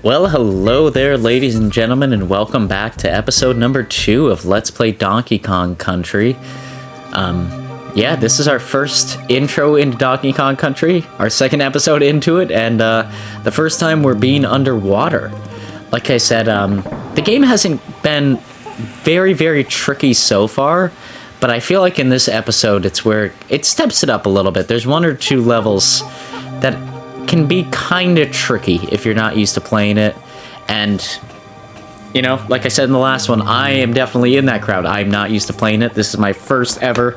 Well, hello there, ladies and gentlemen, and welcome back to episode number 2 of Let's Play Donkey Kong Country. Yeah, this is our first intro into Donkey Kong Country, our second episode into it, and the first time we're being underwater. Like I said, the game hasn't been very, very tricky so far, but I feel like in this episode, it's where it steps it up a little bit. There's one or two levels that can be kind of tricky if you're not used to playing it, and you know, like I said in the last one, I am definitely in that crowd. I'm not used to playing it. This is my first ever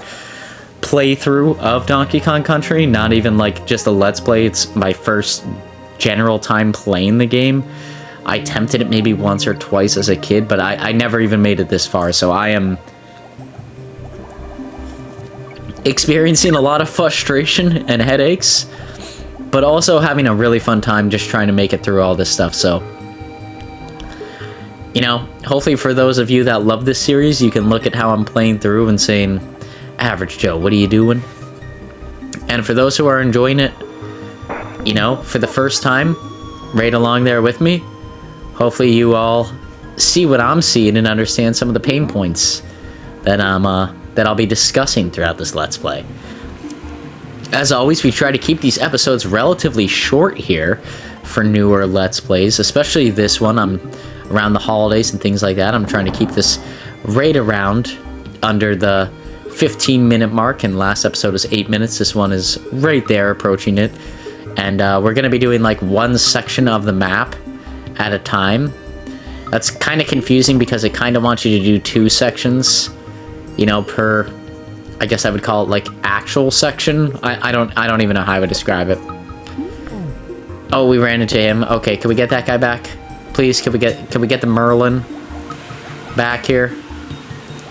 playthrough of Donkey Kong Country, not even like just a let's play. It's my first general time playing the game. I attempted it maybe once or twice as a kid, but I never even made it this far, so I am experiencing a lot of frustration and headaches, but also having a really fun time just trying to make it through all this stuff. So, you know, hopefully for those of you that love this series, you can look at how I'm playing through and saying, Average Joe, what are you doing? And for those who are enjoying it, you know, for the first time, right along there with me, hopefully you all see what I'm seeing and understand some of the pain points that I'll be discussing throughout this Let's Play. As always, we try to keep these episodes relatively short here for newer Let's Plays, especially this one. I'm around the holidays and things like that. I'm trying to keep this right around under the 15-minute mark, and last episode was 8 minutes. This one is right there, approaching it. And we're going to be doing like one section of the map at a time. That's kind of confusing because it kind of wants you to do two sections, you know, per, I guess I would call it like actual section. I don't even know how I would describe it. Oh, we ran into him. Okay, can we get that guy back? Please, can we get the Merlin back here?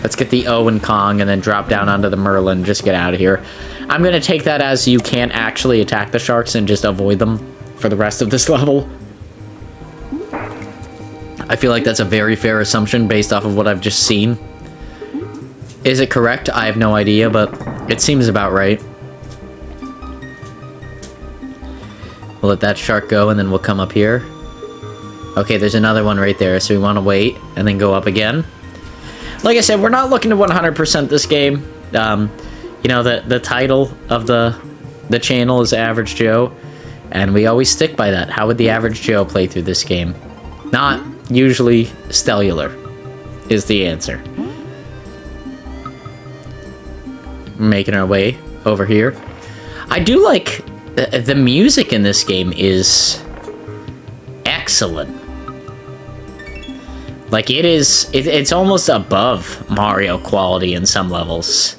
Let's get the Owen Kong and then drop down onto the Merlin. Just get out of here. I'm going to take that as you can't actually attack the sharks and just avoid them for the rest of this level. I feel like that's a very fair assumption based off of what I've just seen. Is it correct? I have no idea, but it seems about right. We'll let that shark go, and then we'll come up here. Okay, there's another one right there, so we want to wait, and then go up again. Like I said, we're not looking to 100% this game. You know, the title of the channel is Average Joe, and we always stick by that. How would the average Joe play through this game? Not usually stellar is the answer. Making our way over here. I do like the music in this game is excellent. Like it's almost above Mario quality in some levels.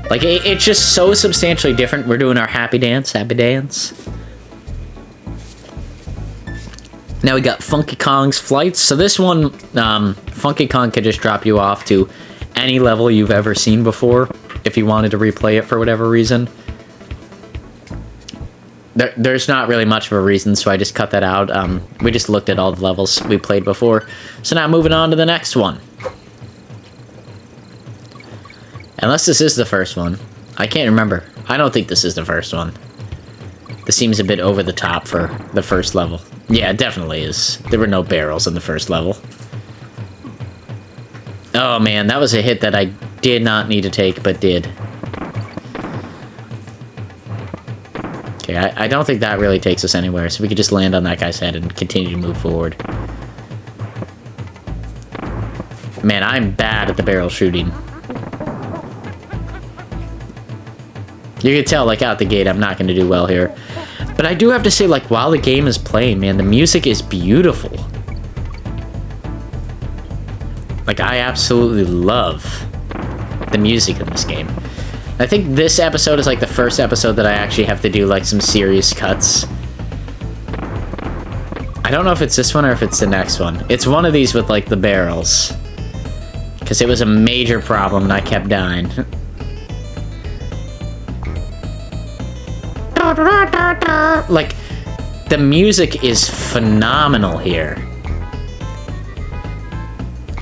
Like it's just so substantially different. We're doing our happy dance. Now we got Funky Kong's Flights. So this one, Funky Kong could just drop you off to any level you've ever seen before if you wanted to replay it for whatever reason. There's not really much of a reason, so I just cut that out. We just looked at all the levels we played before. So now moving on to the next one. Unless this is the first one. I can't remember. I don't think this is the first one. This seems a bit over the top for the first level. Yeah, it definitely is. There were no barrels in the first level. Oh man, that was a hit that I did not need to take, but did. Okay, I don't think that really takes us anywhere, so we could just land on that guy's head and continue to move forward. Man, I'm bad at the barrel shooting. You can tell, like, out the gate, I'm not going to do well here. But I do have to say, like, while the game is playing, man, the music is beautiful. Like, I absolutely love the music in this game. I think this episode is, like, the first episode that I actually have to do, like, some serious cuts. I don't know if it's this one or if it's the next one. It's one of these with, like, the barrels. Because it was a major problem and I kept dying. Like, the music is phenomenal here.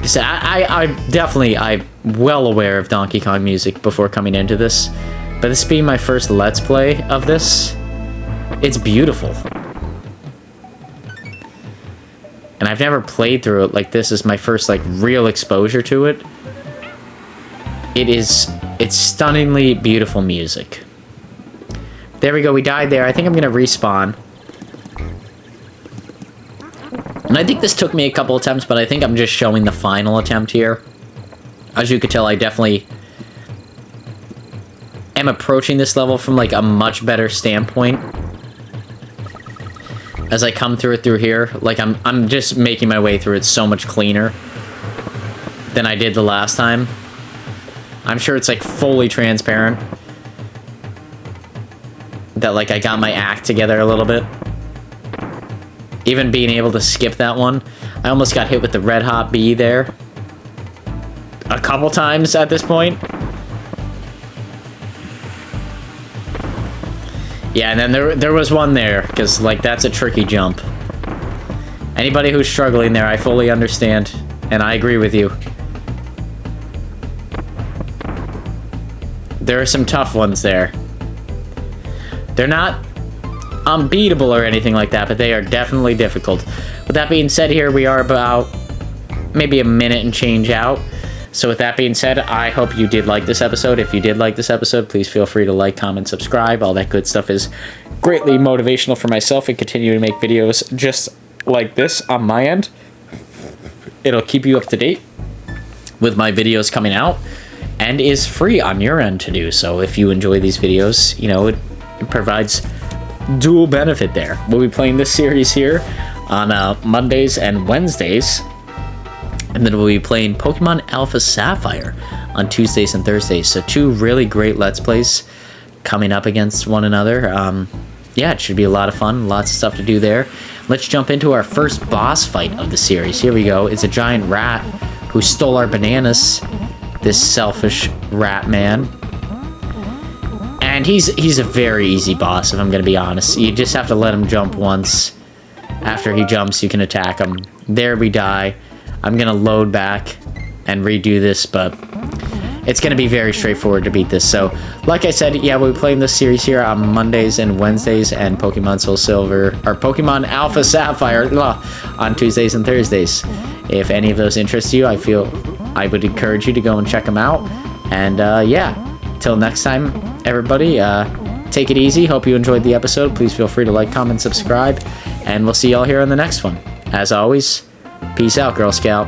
So I'm well aware of Donkey Kong music before coming into this, but this being my first Let's Play of this, it's beautiful. and I've never played through it. Like, this is my first, like, real exposure to it. It's stunningly beautiful music. There we go, we died there. I think I'm gonna respawn. And I think this took me a couple attempts, but I think I'm just showing the final attempt here. As you could tell, I definitely am approaching this level from, like, a much better standpoint. As I come through it through here, like, I'm just making my way through it so much cleaner than I did the last time. I'm sure it's, like, fully transparent. That, like, I got my act together a little bit. Even being able to skip that one. I almost got hit with the red hot bee there. A couple times at this point. Yeah, and then there was one there, because, like, that's a tricky jump. Anybody who's struggling there, I fully understand, and I agree with you. There are some tough ones there. They're not unbeatable or anything like that, but they are definitely difficult. With that being said, here we are about maybe a minute and change out. So with that being said, I hope you did like this episode. If you did like this episode, please feel free to like, comment, subscribe. All that good stuff is greatly motivational for myself and continue to make videos just like this on my end. It'll keep you up to date with my videos coming out and is free on your end to do so. If you enjoy these videos, you know, it provides dual benefit there. We'll be playing this series here on Mondays and Wednesdays. And then we'll be playing Pokemon Alpha Sapphire on Tuesdays and Thursdays. So 2 really great Let's Plays coming up against one another. Yeah, it should be a lot of fun. Lots of stuff to do there. Let's jump into our first boss fight of the series. Here we go. It's a giant rat who stole our bananas. This selfish rat man. And he's a very easy boss, if I'm going to be honest. You just have to let him jump once. After he jumps, you can attack him. There we die. I'm going to load back and redo this, but it's going to be very straightforward to beat this. So, like I said, yeah, we'll be playing this series here on Mondays and Wednesdays, and Pokemon Soul Silver, or Pokemon Alpha Sapphire on Tuesdays and Thursdays. If any of those interest you, I would encourage you to go and check them out. And, yeah, till next time, everybody, take it easy. Hope you enjoyed the episode. Please feel free to like, comment, subscribe, and we'll see y'all here on the next one. As always, peace out, Girl Scout.